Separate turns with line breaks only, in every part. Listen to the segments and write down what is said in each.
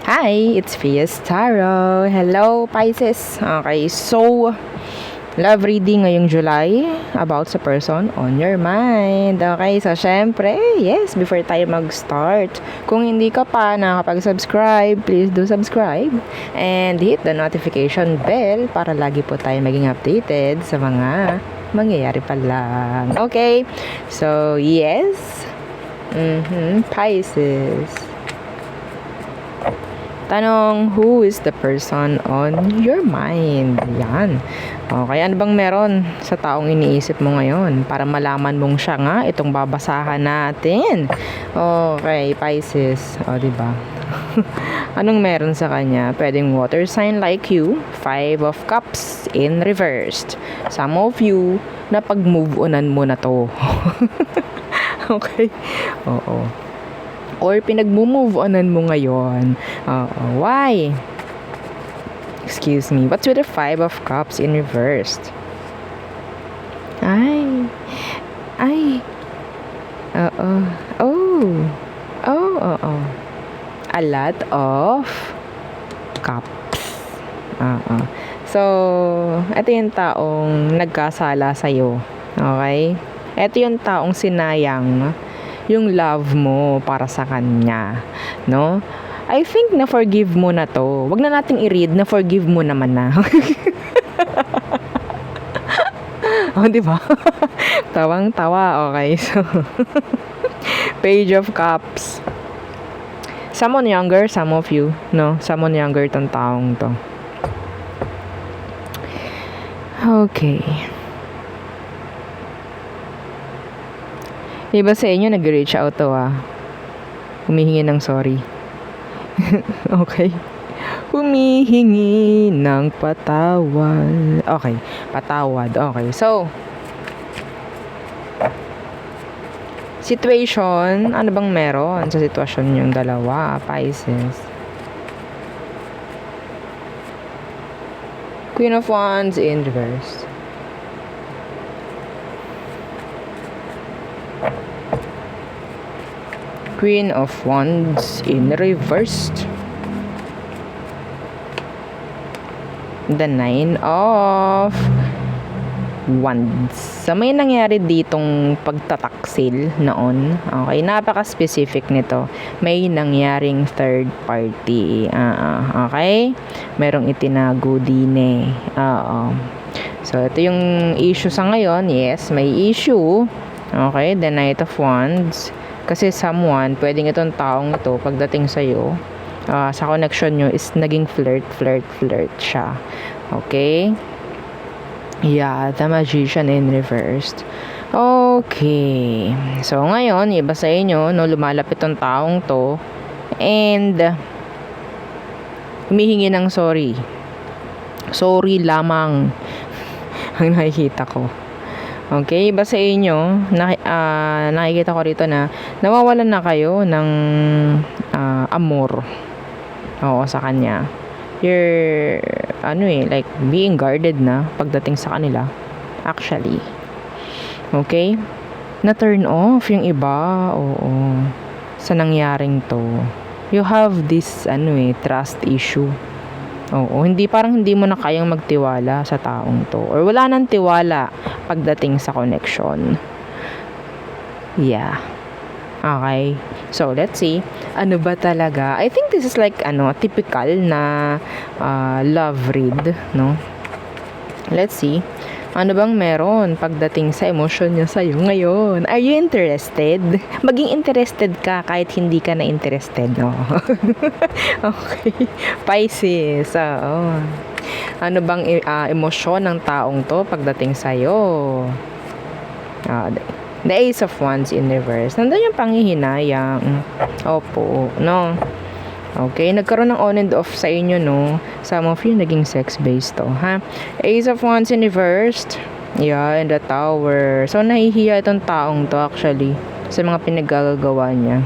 Hi, it's Fias Tarot. Hello, Pisces. Okay, so, love reading ngayong July about sa person on your mind. Okay, so syempre, yes, before tayo mag-start, kung hindi ka pa nakapag-subscribe, please do subscribe and hit the notification bell para lagi po tayo maging updated sa mga mangyayari pa lang. Okay, so yes, Pisces. Tanong, who is the person on your mind? Yan. Okay, ano bang meron sa taong iniisip mo ngayon? Para malaman mong siya nga, itong babasahan natin. Okay, Pisces. O, diba? Anong meron sa kanya? Pwedeng water sign like you, 5 of cups in reversed. Some of you, na pag-move onan mo na to. Okay? Oo. Or pinag-move onan mo ngayon. Why? Excuse me. What's with the 5 of cups in reversed? Ay. Oo. Oo. A lot of cups. So, ito yung taong nagkasala sa'yo. Okay? Ito yung taong sinayang yung love mo para sa kanya, no? I think na-forgive mo na to. Wag na nating i-read, na-forgive mo naman na. Di ba? Tawang-tawa, okay. So, Page of Cups. Someone younger, some of you, no? Someone younger tong taong to. Okay. Iba sa inyo nag-reach out to humihingi ng sorry. Okay. Humihingi ng patawad. Okay, patawad. Okay, so situation, ano bang meron sa sitwasyon yung dalawa, Pisces? Queen of Wands in reverse. Queen of Wands in reversed. The 9 of Wands. So, may nangyari ditong pagtataksil noon. Okay, napaka-specific nito. May nangyaring third party. Okay? Merong itinago din eh. So, ito yung issue sa ngayon. Yes, may issue. Okay, the Knight of Wands. Kasi someone, pwedeng itong taong ito, pagdating sa'yo, sa connection nyo, is naging flirt siya. Okay? Yeah, the Magician in reversed. Okay. So, ngayon, iba sa inyo, no, lumalapit tong taong to, and humihingi ng sorry. Sorry lamang ang nakikita ko. Okay, iba sa inyo, nakikita ko rito na nawawalan na kayo ng amor. Oo, sa kanya. You're, like, being guarded na pagdating sa kanila. Actually. Okay? Na-turn off yung iba. Oo. Sa nangyaring to. You have this, trust issue. Oo, parang hindi mo na kayang magtiwala sa taong to. Or wala nang tiwala pagdating sa connection. Yeah. Okay. So, let's see. Ano ba talaga? I think this is like, typical na love read, no? Let's see. Ano bang meron pagdating sa emosyon niya sa'yo ngayon? Are you interested? Maging interested ka kahit hindi ka na interested, no? Okay. Pisces. Ano bang emosyon ng taong to pagdating sa'yo? The Ace of Wands in reverse. Nandun yung panghihinayang. Opo, no? Okay, nagkaroon ng on and off sa inyo, no? Some of you naging sex-based to, ha? Ace of Wands in reversed. Yeah, in the Tower. So, nahihiya itong taong to, actually, sa mga pinaggagawa niya.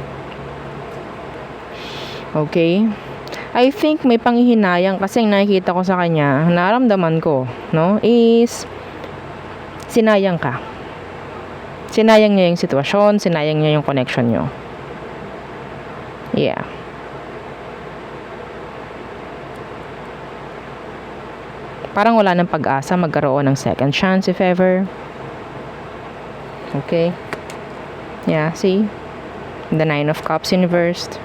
Okay? I think may panghihinayang kasi nakikita ko sa kanya, naramdaman ko, no? Is, sinayang ka. Sinayang niya yung sitwasyon, sinayang niya yung connection niyo. Yeah. Parang wala ng pag-asa magkaroon ng second chance if ever. Okay. Yeah, see? The Nine of Cups inversed.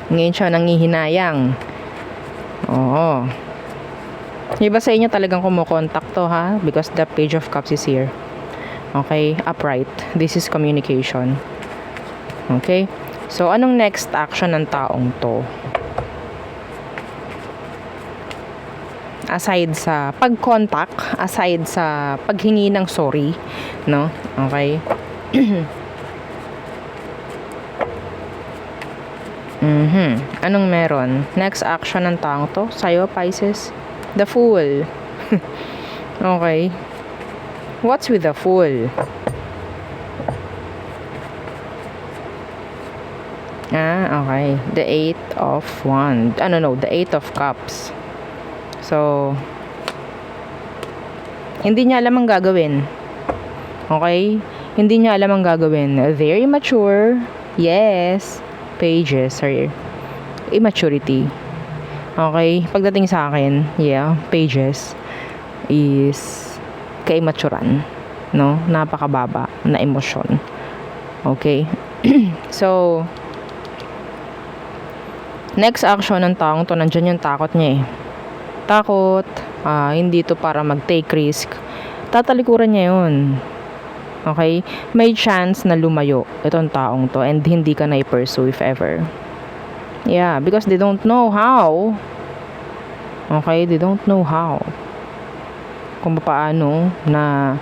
Ngayon siya nangihinayang. Oo. Iba sa inyo talagang kumukontak to, ha? Because the Page of Cups is here. Okay? Upright. This is communication. Okay? So, anong next action ng taong to? Aside sa pag-contact, aside sa paghingi ng sorry, no? Okay? Anong meron? Next action ng taong to? Sa'yo, Pisces? The Fool. Okay. What's with the Fool? Okay. The Eight of Wands. The Eight of Cups. So, hindi niya alam ang gagawin. Okay? Hindi niya alam ang gagawin. Very mature. Yes. Pages are immaturity. Okay? Pagdating sa akin, yeah, pages is kaimaturan. No? Napakababa na emosyon. Okay? So, next action ng taong to, nandyan yung takot niya eh. Takot, hindi to para mag-take risk. Tatalikuran niya yun. Okay? May chance na lumayo itong taong to and hindi ka na i-pursue if ever. Yeah, because they don't know how. Okay? They don't know how. Kung paano na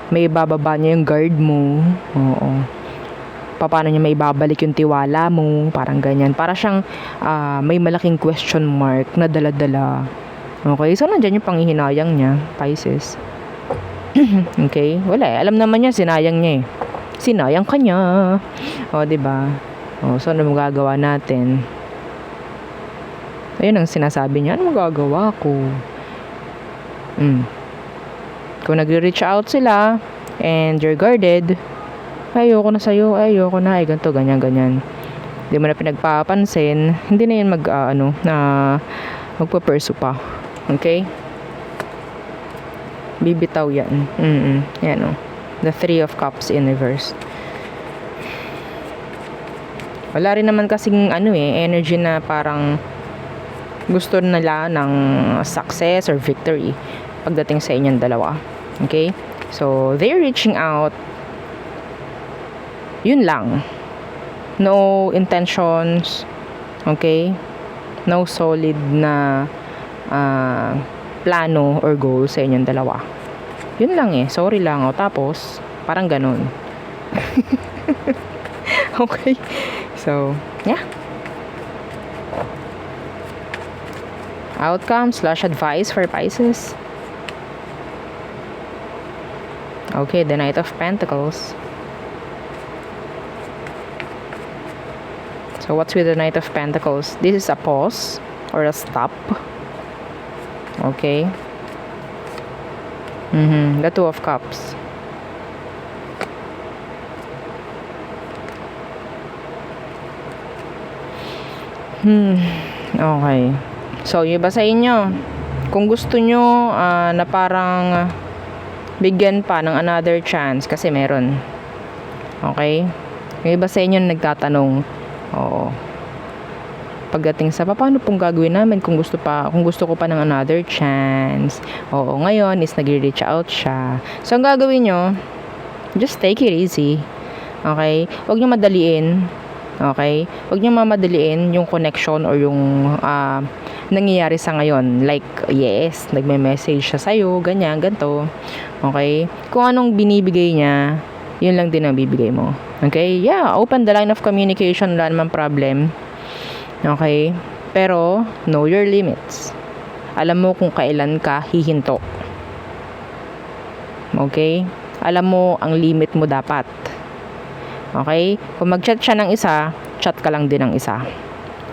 may bababa niya yung guard mo. Oo. Paano niya may babalik yung tiwala mo, parang ganyan. Para siyang may malaking question mark na dala-dala. Okay, so nandiyan yung panghihinayang niya, Pisces. Okay, wala eh. Alam naman niya, sinayang niya eh. Sinayang ka niya. O, diba? O, so ano magagawa natin? Ayun ang sinasabi niya, ano magagawa ko? Kung nagre-reach out sila and you're guarded, ayoko na sa'yo, ayoko na, ganito, ganyan. Hindi mo na pinagpapansin, hindi na yun magpa-pursue pa. Okay? Bibitaw yan. Yan o. The Three of Cups in reverse. Wala rin naman kasing energy na parang gusto nila ng success or victory pagdating sa inyong dalawa. Okay? So, they're reaching out. Yun lang. No intentions. Okay? No solid na plano or goal sa inyong dalawa. Yun lang eh. Sorry lang. Tapos, parang ganun. Okay? So, yeah. Outcome/advice for Pisces. Okay, the Knight of Pentacles. So what's with the Knight of Pentacles? This is a pause or a stop. Okay. The Two of Cups. Okay. So, yung iba sa inyo, kung gusto nyo na parang bigyan pa ng another chance, kasi meron. Okay? Yung iba sa inyo nagtatanong, oo, pagdating sa paano pong gagawin namin kung gusto ko pa ng another chance. Oo, ngayon is nag-reach out siya. So, ang gagawin nyo, just take it easy. Okay? Huwag nyo madaliin. Okay? Huwag nyo mamadaliin yung connection or yung nangyayari sa ngayon. Like, yes, nagme-message siya sa'yo, ganyan, ganito. Okay? Kung anong binibigay niya, yun lang din ang bibigay mo. Okay? Yeah, open the line of communication, wala naman problem. Okay? Pero, know your limits. Alam mo kung kailan ka hihinto. Okay? Alam mo ang limit mo dapat. Okay? Kung mag-chat siya ng isa, chat ka lang din ng isa.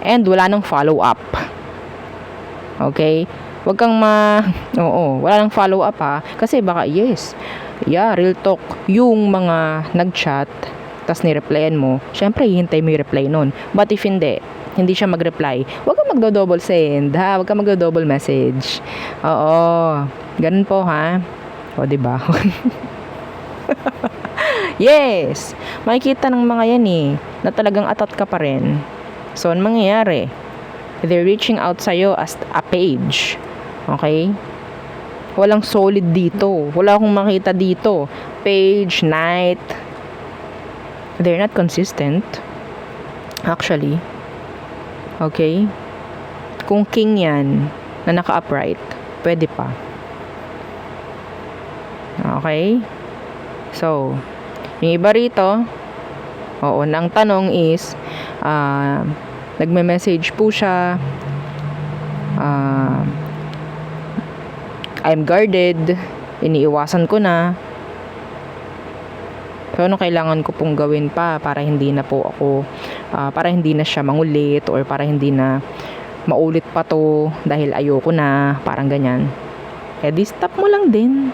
And wala nang follow-up. Okay? Huwag kang wala nang follow-up ha. Kasi baka, yes, yeah, real talk. Yung mga nag-chat, tas ni-replyan mo, syempre, hihintay mo yung reply nun. But if hindi, hindi siya mag-reply, huwag kang magdo-double send, ha? Huwag kang magdo-double message. Oo, ganun po, ha? O, diba? Yes! Makikita ng mga yan eh, na talagang atat ka pa rin. So, ano mangyayari? They're reaching out sa'yo as a page. Okay? Walang solid dito. Wala akong makita dito. Page, night. They're not consistent. Actually. Okay? Kung king yan, na naka-upright, pwede pa. Okay? So, yung iba rito, oo, ang tanong is, nagme-message po siya, I'm guarded, iniiwasan ko na. So, ano kailangan ko pong gawin pa para hindi na po ako, para hindi na siya mangulit or para hindi na maulit pa to dahil ayoko na, parang ganyan. Eh, di stop mo lang din.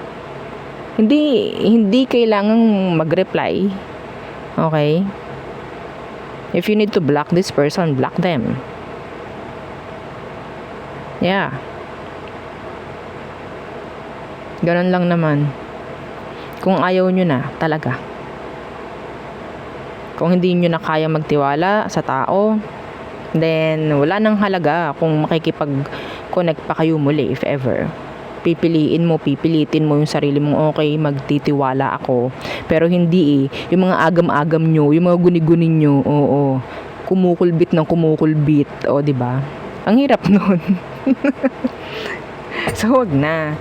Hindi kailangang mag-reply. Okay? If you need to block this person, block them. Yeah. Ganun lang naman. Kung ayaw nyo na, talaga. Kung hindi nyo na kaya magtiwala sa tao, then wala nang halaga kung makikipag-connect pa kayo muli if ever. Pipilitin mo yung sarili mong okay, magtitiwala ako. Pero hindi eh. Yung mga agam-agam nyo, yung mga guni-guni nyo, oo. Kumukulbit ng kumukulbit. O, diba? Ang hirap nun. So, wag na.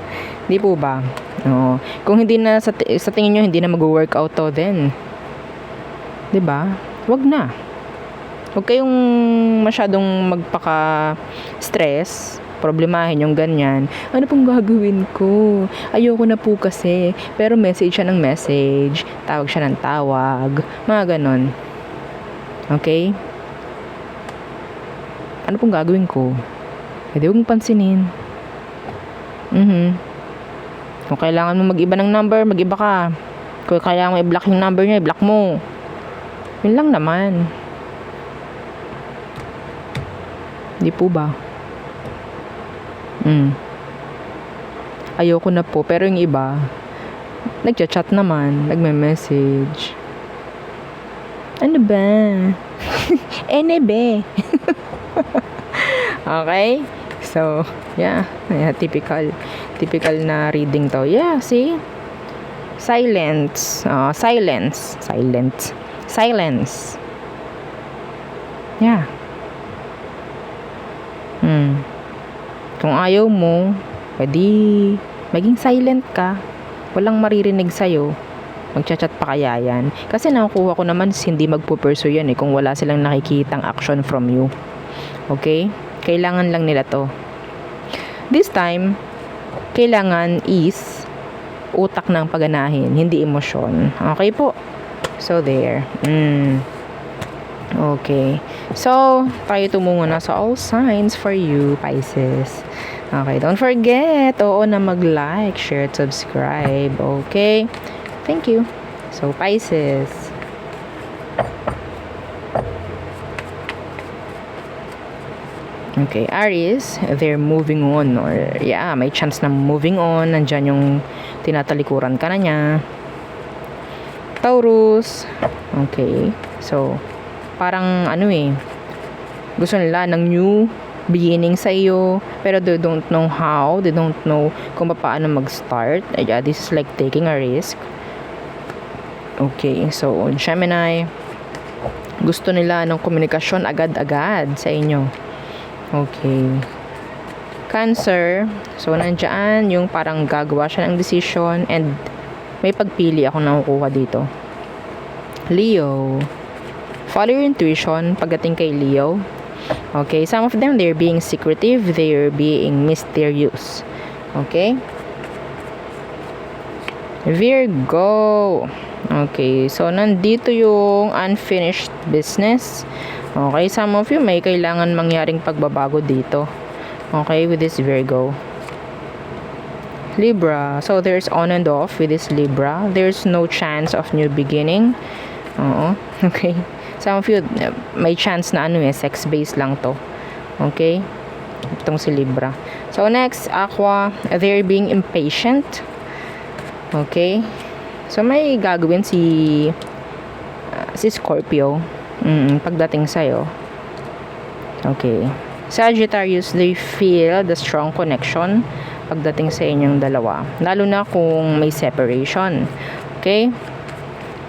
Di po ba? Oo. Kung hindi na, sa tingin nyo, hindi na mag-workout to, then, diba? Wag na. Huwag kayong masyadong magpaka-stress, problemahin yung ganyan. Ano pong gagawin ko? Ayoko na po kasi. Pero message siya ng message, tawag siya ng tawag, mga ganon. Okay? Ano pong gagawin ko? Pwede huwag mong pansinin. Kung kailangan mo mag-iba ng number, mag-iba ka. Kung kailangan mo i-block yung number niya, i-block mo. Yun lang naman. Di po ba? Ayoko na po. Pero yung iba, nagchat-chat naman, nagme-message. Ano ba? Ene be? Okay? So, yeah. Typical na reading to. Yeah, see? Silence. Silence. Yeah. Kung ayaw mo, pwede maging silent ka. Walang maririnig sa'yo. Magchat-chat pa kaya yan. Kasi nakukuha ko naman hindi magpo-pursue yan kung wala silang nakikitang action from you. Okay? Kailangan lang nila to. This time, kailangan is utak ng paganahin, hindi emosyon. Okay po? So, there. Okay. So, tayo tumungo na sa all signs for you, Pisces. Okay, don't forget, na mag-like, share, at subscribe. Okay? Thank you. So, Pisces. Okay, Aries, they're moving on or may chance na moving on. Nandyan yung tinatalikuran ka na niya. Taurus. Okay. So, parang gusto nila ng new beginning sa iyo, pero they don't know how, they don't know kung paano mag-start. This is like taking a risk. Okay, so Gemini, gusto nila ng komunikasyon agad-agad sa inyo. Okay. Cancer, so nandiyan yung parang gagawa siya ng decision and may pagpili ako nakukuha dito. Leo, follow your intuition pagdating kay Leo. Okay, some of them, they're being secretive, they're being mysterious. Okay? Virgo. Okay, so nandito yung unfinished business. Okay, some of you may kailangan mangyaring pagbabago dito. Okay, with this Virgo. Libra. So there's on and off with this Libra. There's no chance of new beginning. Okay. Some of you, may chance na sex-based lang to. Okay? Itong si Libra. So, next, Aqua, they're being impatient. Okay? So, may gagawin si Scorpio pagdating sa'yo. Okay. Sagittarius, they feel the strong connection pagdating sa inyong dalawa. Lalo na kung may separation. Okay?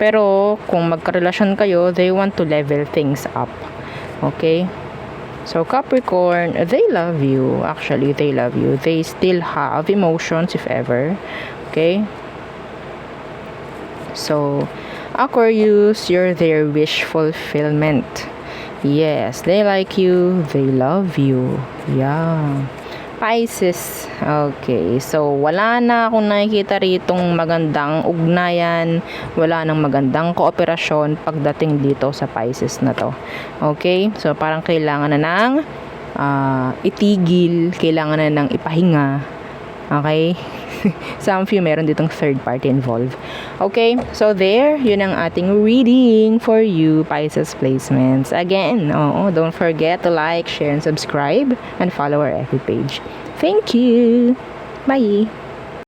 Pero, kung magkarelasyon kayo, they want to level things up. Okay? So, Capricorn, they love you. Actually, they love you. They still have emotions, if ever. Okay? So, Aquarius, you're their wish fulfillment. Yes, they like you. They love you. Yeah. Pisces. Okay. So, wala na akong nakikita ritong magandang ugnayan. Wala nang magandang kooperasyon pagdating dito sa Pisces na to. Okay? So, parang kailangan na ng itigil. Kailangan na ng ipahinga. Okay? Some of you meron ditong third party involved. Okay? So, there. Yun ang ating reading for you, Pisces placements. Again, don't forget to like, share, and subscribe. And follow our FB page. Thank you. Bye.